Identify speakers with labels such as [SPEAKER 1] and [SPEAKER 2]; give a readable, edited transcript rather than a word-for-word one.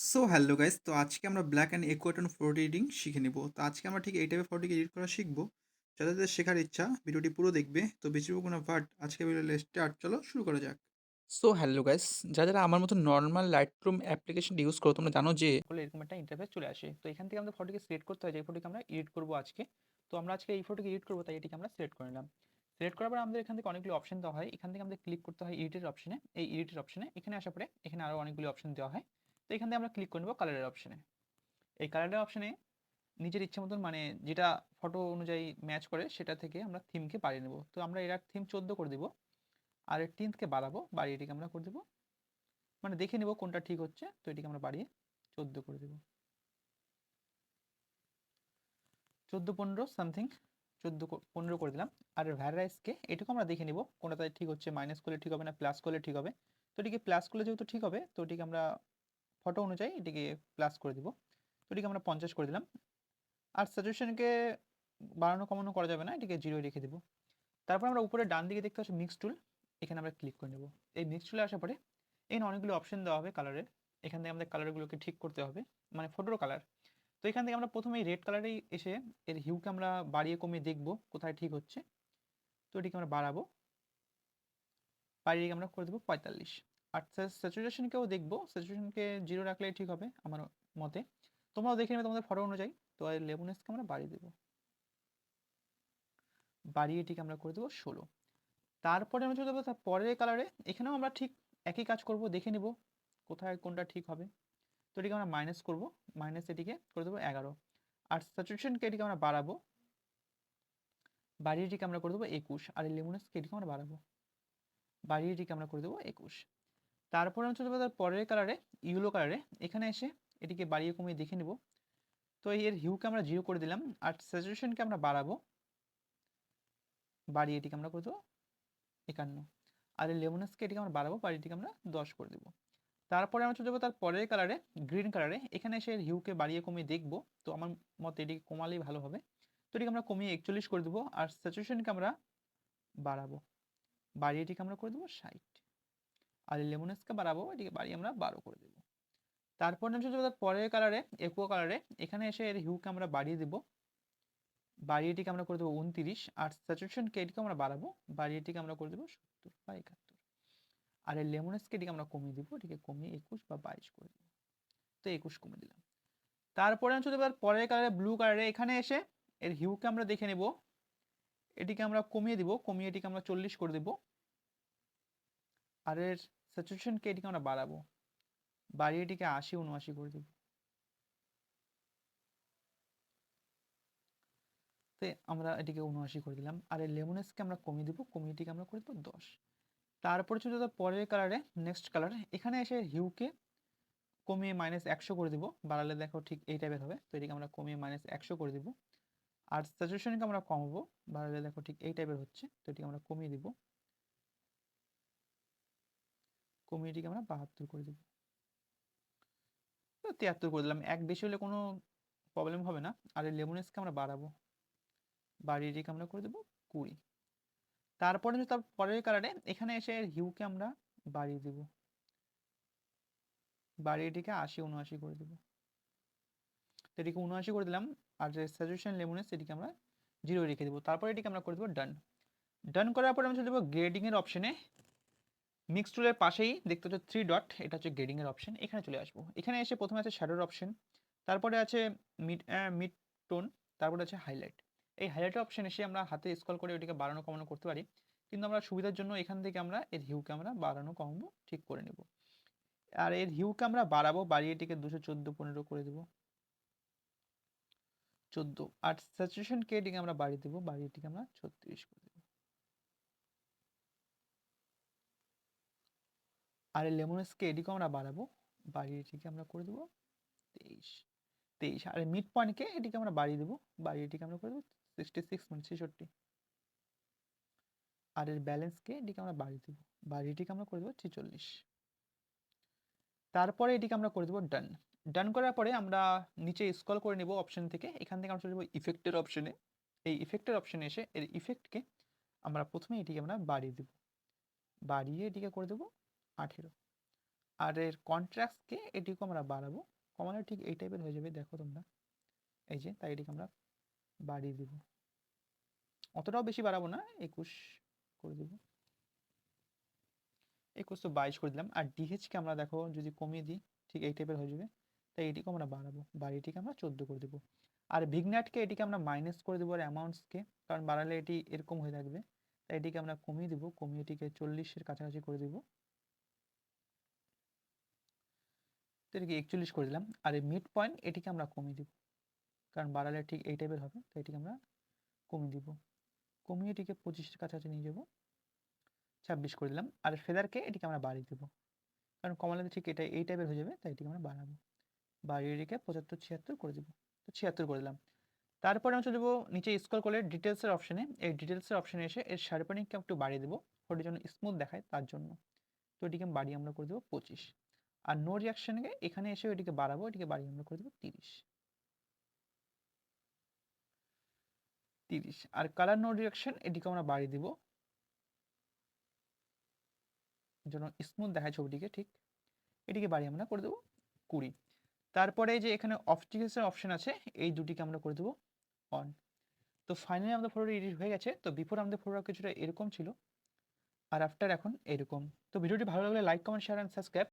[SPEAKER 1] So hello guys, তো আজকে আমরা ব্ল্যাক অ্যান্ড একুয়াটন ফটো এডিটিং শিখে নিব। তো আজকে আমরা ঠিক এই টাইপের ফটোকে এডিট করা শিখবো। যাদের শেখার ইচ্ছা ভিডিওটি পুরো দেখবে। তো বেশি বকবো না, বাট আজকে ভিডিও স্টার্ট, চলো শুরু করা যাক।
[SPEAKER 2] সো হ্যালো গাইস, যারা আমার মতো নর্মাল লাইটরুম অ্যাপ্লিকেশনটা ইউজ করো তোমরা জানো যে বলে এরকম একটা ইন্টারফেস চলে আসে। তো এখান থেকে আমাদের ফটোকে সিলেক্ট করতে হয় যে ফটোকে আমরা এডিট করবো আজকে। তো আমরা আজকে এই ফটোকে এডিট করবো, তাই এটিকে আমরা সিলেক্ট করে নিলাম। সিলেক্ট করার পর আমাদের এখান থেকে অনেকগুলো অপশন দেওয়া হয়। এখান থেকে আমাদের ক্লিক করতে হয় এডিটের অপশনে। এই এডিটের অপশনে এখানে আসার পরে এখানে আরও অনেকগুলো অপশন দেওয়া হয়। তো এখান থেকে আমরা ক্লিক করে নেবো কালারের অপশনে। এই কালারের অপশনে নিজের ইচ্ছে মতন মানে যেটা ফটো অনুযায়ী ম্যাচ করে সেটা থেকে আমরা থিমকে বাড়িয়ে নেবো। তো আমরা এর থিম 14 করে দিব, আর এর টিন্থকে বাড়াবো, বাড়িয়ে এটিকে আমরা করে দেবো, মানে দেখে নেব কোনটা ঠিক হচ্ছে। তো এটিকে আমরা বাড়িয়ে 14 করে দেব, 14 15 সামথিং, 14 15 করে দিলাম। আর ভ্যারাইসকে এটুকু আমরা দেখে নিব কোনটা ঠিক হচ্ছে, মাইনাস করলে ঠিক হবে না প্লাস করলে ঠিক হবে। তো এটিকে প্লাস করলে যেহেতু ঠিক হবে, তো এটিকে আমরা ফটো অনুযায়ী এটিকে প্লাস করে দিব। তো এটিকে আমরা 50 করে দিলাম। আর স্যাচুরেশনকে বাড়ানো কমানো করা যাবে না, এটিকে 0 রেখে দেব। তারপর আমরা উপরে ডান দিকে দেখতে পাচ্ছি মিক্স টুল, এখানে আমরা ক্লিক করে নেব। এই মিক্স টুলে আসার পরে এখানে অনেকগুলো অপশন দেওয়া হবে কালারের। এখান থেকে আমাদের কালারগুলোকে ঠিক করতে হবে, মানে ফটোর কালার। তো এখান থেকে আমরা প্রথমে এই রেড কালারেই এসে এর হিউকে আমরা বাড়িয়ে কমিয়ে দেখব কোথায় ঠিক হচ্ছে। তো এটিকে আমরা বাড়াবো, বাড়িয়ে আমরা করে দেবো 45। আর স্যাচুরেশনকেও দেখবো, স্যাচুরেশনকে 0 রাখলেই ঠিক হবে আমার মতে। তোমরাও দেখে নেবে তোমাদের ফটো অনুযায়ী। তো এই লেমনেসকে আমরা বাড়িয়ে দেবো, বাড়িয়ে এটিকে আমরা করে দেবো 16। তারপরে আমরা চলে যাবো তার পরের কালারে। এখানেও আমরা ঠিক একই কাজ করব, দেখে নিব কোথায় কোনটা ঠিক হবে। তো এটিকে আমরা মাইনাস করব, মাইনাস এটিকে করে দেবো 11। আর স্যাচুরেশনকে এটিকে আমরা বাড়াবো, বাড়িয়ে এটিকে আমরা করে দেবো 21। আর এই লেমনেসকে এটিকে আমরা বাড়াবো, বাড়িয়ে এটিকে আমরা করে দেবো 21। তারপরে আমরা চলে যাবো তার পরের কালারে, ইয়েলো কালারে। এখানে এসে এটিকে বাড়িয়ে কমিয়ে দেখে নিব। তো এর হিউকে আমরা 0 করে দিলাম। আর স্যাচুরেশনকে আমরা বাড়াবো, বাড়িয়ে এটিকে আমরা করে দেবো 51। আর এই লেমনেসকে এটিকে আমরা বাড়াবো, বাড়িয়ে এটিকে আমরা 10 করে দেবো। তারপরে আমরা চলে যাবো তার পরের কালারে, গ্রিন কালারে। এখানে এসে হিউকে বাড়িয়ে কমিয়ে দেখবো। তো আমার মতে এটিকে কমালেই ভালো হবে। তো এটিকে আমরা কমিয়ে 41 করে দেবো। আর স্যাচুরেশনকে আমরা বাড়াবো, বাড়িয়ে এটিকে আমরা করে দেবো 60। আর এই লেমনেসকে বাড়াবো, এটিকে বাড়িয়ে আমরা 12 করে দেবো। তারপরে আমি চলে যাবো তার পরের কালারে, একুয়া কালারে। এখানে এসে এর হিউকে আমরা বাড়িয়ে দেবো, বাড়িয়ে এটিকে আমরা করে দেবো 29। আর স্যাচুরেশনকে এটিকে আমরা বাড়াবো, বাড়িয়ে এটিকে আমরা করে দেবো 70 বা 71। আর এই লেমনেসকে এটিকে আমরা কমিয়ে দিব, এটিকে কমিয়ে 21 বা 22 করে দেবো। তো 21 কমিয়ে দিলাম। তারপরে আমি চলে যাবো পরের কালারে, ব্লু কালারে। এখানে এসে এর হিউকে আমরা দেখে নেব, এটিকে আমরা কমিয়ে দিব, কমিয়ে এটিকে আমরা 40 করে দেব। আর এর স্যাচুরেশনকে এটিকে আমরা বাড়াবো, বাড়িয়ে এটিকে 80 79 করে দেব। তো আমরা এটিকে 79 করে দিলাম। আর এই লেমনেসকে আমরা কমিয়ে দিব, কমিয়ে এটিকে আমরা করে দেবো 10। তারপরে চলে যাবো পরের কালারে, নেক্সট কালার। এখানে এসে হিউকে কমিয়ে -100 করে দিব, বাড়ালে দেখো ঠিক এই টাইপের হবে। তো এটিকে আমরা কমিয়ে -100 করে দিব। আর স্যাচুরেশনকে আমরা কমাবো, বাড়ালে দেখো ঠিক এই টাইপের হচ্ছে। তো এটিকে আমরা কমিয়ে দিব, কমিয়ে এটিকে আমরা 72 করে দিব। 73 করে দিলাম, এক বেশি হলে কোনো প্রবলেম হবে না। আর এই লেমনেসকে আমরা বাড়াবো, বাড়িয়ে এটিকে আমরা করে দেবো 20। তারপরে তার পরের কালারে এখানে এসে হিউকে আমরা বাড়িয়ে দিব, বাড়িয়ে এটিকে 80 79 করে দেবো। তো এটিকে 79 করে দিলাম। আর যে স্যাচুরেশন লেমনেস এটিকে আমরা 0 রেখে দেবো। তারপরে এটিকে আমরা করে দেবো ডান। ডান করার পরে আমরা চলে যাবো গ্রেডিং এর অপশনে। মিক্স টুলের পাশেই দেখতে হচ্ছে 3 ডট, এটা হচ্ছে গ্রেডিং এর অপশন। এখানে চলে আসবো, এখানে এসে প্রথমে আছে শ্যাডোর অপশন, তারপরে আছে মিড মিড টোন, তারপরে আছে হাইলাইট। এই হাইলাইটের অপশন এসে আমরা হাতে স্ক্রল করে ওটিকে বাড়ানো কমানো করতে পারি। কিন্তু আমরা সুবিধার জন্য এখান থেকে আমরা এর হিউকে আমরা বাড়ানো কমাবো ঠিক করে নেব। আর এর হিউকে আমরা বাড়াবো, বাড়িয়ে এটিকে 214 15 করে দেবো, 14। আর স্যাচুরেশনকে এটিকে আমরা বাড়িয়ে দেবো, বাড়িয়ে এটিকে আমরা 36 করে দেবো। আর এই লেমনেসকে এটিকে আমরা বাড়াবো, বাড়িয়ে এটিকে আমরা করে দেবো 23। 23। আর মিড পয়েন্টকে এটিকে আমরা বাড়িয়ে দেবো, বাড়িয়ে এটিকে আমরা করে দেবো 66 মানে 66। আর এর ব্যালেন্সকে এটিকে আমরা বাড়িয়ে দেবো, বাড়িয়ে এটিকে আমরা করে দেবো 46। তারপরে এটিকে আমরা করে দেবো ডান। ডান করার পরে আমরা নিচে স্ক্রল করে নেব অপশন থেকে। এখান থেকে আমরা চলে যাবো ইফেক্টের অপশনে। এই ইফেক্টের অপশনে এসে এর ইফেক্টকে আমরা প্রথমে এটিকে আমরা বাড়িয়ে দেবো, বাড়িয়ে এটিকে করে দেবো 18। আর এর কন্ট্রাস্টকে এটিকে আমরা বাড়াবো, কমালে ঠিক এই টাইপের হয়ে যাবে, দেখো তোমরা এই যে, তাই এটিকে আমরা বাড়িয়ে দিব, অতটাও বেশি বাড়াবো না, 21 করে দিব, 21 তো 22 করে দিলাম। আর ডিএইচকে আমরা দেখো যদি কমিয়ে দিই ঠিক এই টাইপের হয়ে যাবে, তাই এটিকে আমরা বাড়াবো, বাড়িটিকে আমরা 14 করে দেবো। আর ভিগনাটকে এটিকে আমরা মাইনাস করে দেবো, আর অ্যামাউন্টসকে, কারণ বাড়ালে এটি এরকম হয়ে থাকবে, তাই এটিকে আমরা কমিয়ে দিব, কমিয়ে এটিকে 40-এর কাছাকাছি করে দিব, তো এটিকে 41 করে দিলাম। আর এই মিড পয়েন্ট এটিকে আমরা কমিয়ে দিব, কারণ বাড়ালে ঠিক এই টাইপের হবে, তাই এটিকে আমরা কমিয়ে দিব, কমিয়ে এটিকে 25-এর কাছাকাছি নিয়ে যাব, 26 করে দিলাম। আর ফেদারকে এটিকে আমরা বাড়িয়ে দেবো, কারণ কমালে ঠিক এটা এই টাইপের হয়ে যাবে, তাই এটিকে আমরা বাড়াবো, বাড়িয়ে এটিকে 75-76 করে দেবো, তো 76 করে দিলাম। তারপরে আমি চলে যাবো নিচে স্ক্রল করলে ডিটেলসের অপশনে, এই ডিটেলসের অপশনে এসে এর শার্পেনিংকে একটু বাড়িয়ে দেবো, ফটোর জন্য স্মুথ দেখায় তার জন্য, তো এটিকে বাড়িয়ে আমরা করে দেবো 25। আর নো রিয়াকশনকে এখানে এসে এটিকে বাড়াবো, এটিকে বাড়িয়ে আমরা করে দেবো 30। আর কালার নো রিয়াকশন এটিকে আমরা বাড়িয়ে দিব, যেন স্মুথ দেখায় ছবিটিকে, ঠিক এটিকে বাড়িয়ে আমরা করে দেবো 20। তারপরে যে এখানে অপটিক্যালসের অপশন আছে, এই দুটিকে আমরা করে দেবো অন। তো ফাইনালি আমাদের ফটোটা এডিট হয়ে গেছে। তো বিফোর আমাদের ফটোটা কিছুটা এরকম ছিল, আর আফটার এখন এরকম। তো ভিডিওটি ভালো লাগলে like, comment, share and subscribe.